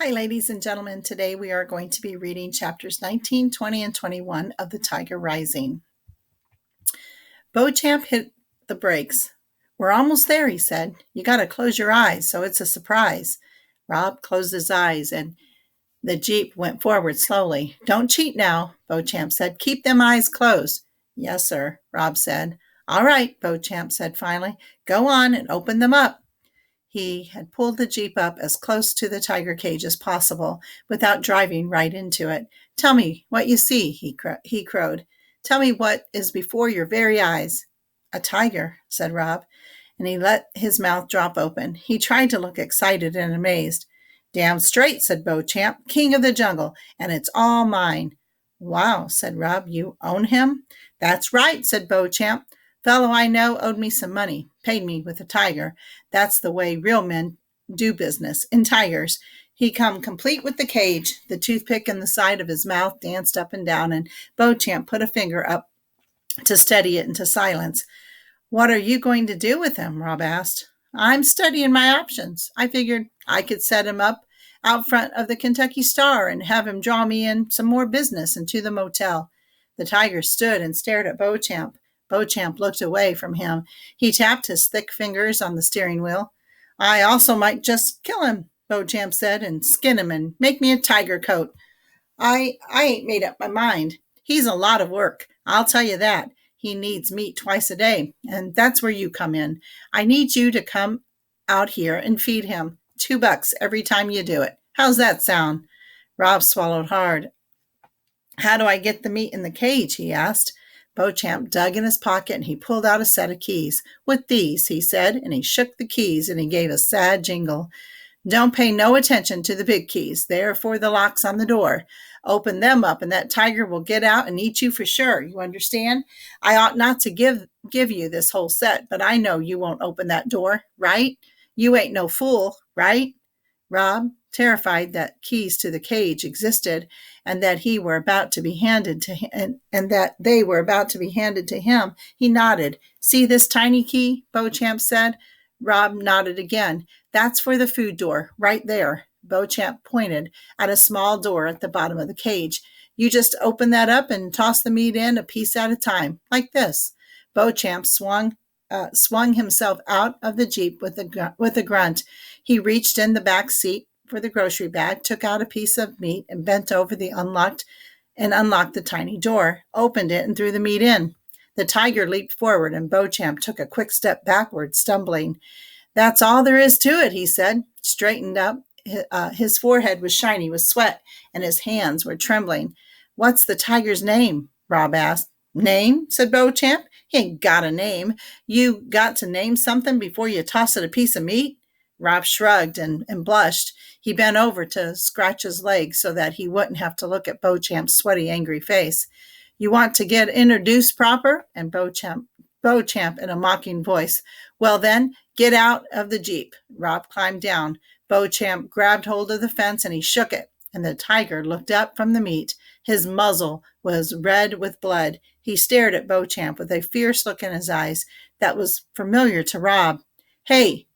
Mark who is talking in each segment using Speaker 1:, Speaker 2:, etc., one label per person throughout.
Speaker 1: Hi, ladies and gentlemen. Today we are going to be reading chapters 19, 20, and 21 of The Tiger Rising. Beauchamp hit the brakes. "We're almost there," he said. "You got to close your eyes so it's a surprise." Rob closed his eyes and the Jeep went forward slowly. "Don't cheat now," Beauchamp said. "Keep them eyes closed." "Yes, sir," Rob said. "All right," Beauchamp said finally. "Go on and open them up." He had pulled the Jeep up as close to the tiger cage as possible without driving right into it. "Tell me what you see," he crowed. "Tell me what is before your very eyes." "A tiger," said Rob, and he let his mouth drop open. He tried to look excited and amazed. "Damn straight," said Beauchamp. "King of the jungle, and it's all mine." "Wow," said Rob. "You own him?" "That's right," said Beauchamp. "Fellow I know owed me some money, paid me with a tiger. That's the way real men do business, in tigers. He come complete with the cage." The toothpick in the side of his mouth danced up and down, and Beauchamp put a finger up to steady it into silence. "What are you going to do with him?" Rob asked. "I'm studying my options. I figured I could set him up out front of the Kentucky Star and have him draw me in some more business into the motel." The tiger stood and stared at Beauchamp. Beauchamp looked away from him. He tapped his thick fingers on the steering wheel. "I also might just kill him," Beauchamp said, "and skin him and make me a tiger coat. I ain't made up my mind. He's a lot of work, I'll tell you that. He needs meat twice a day, and that's where you come in. I need you to come out here and feed him. $2 every time you do it. How's that sound?" Rob swallowed hard. "How do I get the meat in the cage?" he asked. Beauchamp dug in his pocket and he pulled out a set of keys. "With these," he said, and he shook the keys and he gave a sad jingle. "Don't pay no attention to the big keys. They're for the locks on the door. Open them up and that tiger will get out and eat you for sure. You understand? I ought not to give you this whole set, but I know you won't open that door, right? You ain't no fool, right?" Rob, terrified that keys to the cage existed and that he were about to be handed to him, and that they were about to be handed to him, he nodded. "See this tiny key?" Beauchamp said. Rob nodded again. "That's for the food door, right there." Beauchamp pointed at a small door at the bottom of the cage. "You just open that up and toss the meat in a piece at a time, like this." Beauchamp swung himself out of the Jeep with a grunt. He reached in the back seat for the grocery bag, took out a piece of meat, and bent over the unlocked the tiny door, opened it, and threw the meat in. The tiger leaped forward, and Beauchamp took a quick step backward, stumbling. "That's all there is to it," he said, straightened up. His forehead was shiny with sweat, and his hands were trembling. "What's the tiger's name?" Rob asked. "Name?" said Beauchamp. "He ain't got a name. You got to name something before you toss it a piece of meat." Rob shrugged and blushed. He bent over to scratch his leg so that he wouldn't have to look at Beauchamp's sweaty, angry face. "You want to get introduced proper?" And Beauchamp in a mocking voice. "Well then, get out of the Jeep." Rob climbed down. Beauchamp grabbed hold of the fence and he shook it, and the tiger looked up from the meat. His muzzle was red with blood. He stared at Beauchamp with a fierce look in his eyes that was familiar to Rob. "Hey!"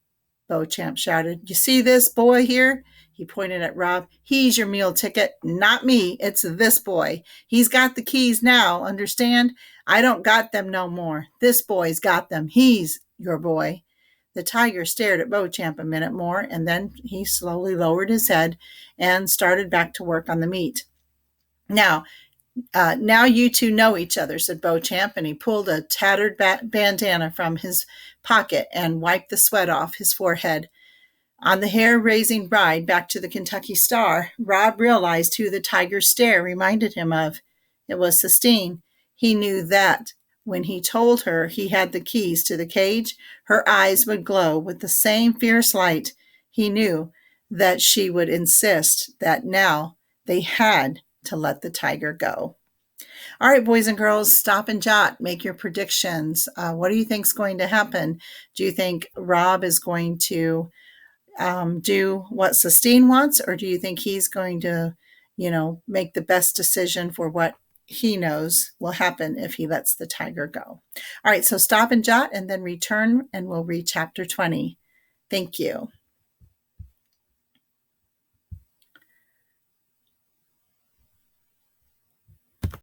Speaker 1: Beauchamp shouted. "You see this boy here?" He pointed at Rob. "He's your meal ticket, not me. It's this boy. He's got the keys now, understand? I don't got them no more. This boy's got them. He's your boy." The tiger stared at Beauchamp a minute more, and then he slowly lowered his head and started back to work on the meat. Now you two know each other," said Beauchamp, and he pulled a tattered bandana from his pocket and wiped the sweat off his forehead. On the hair-raising ride back to the Kentucky Star, Rob realized who the tiger's stare reminded him of. It was Sistine. He knew that when he told her he had the keys to the cage, her eyes would glow with the same fierce light. He knew that she would insist that now they had to let the tiger go. All right, boys and girls, stop and jot. Make your predictions. What do you think is going to happen? Do you think Rob is going to do what Sistine wants, or do you think he's going to, make the best decision for what he knows will happen if he lets the tiger go? All right, so stop and jot and then return and we'll read chapter 20. Thank you.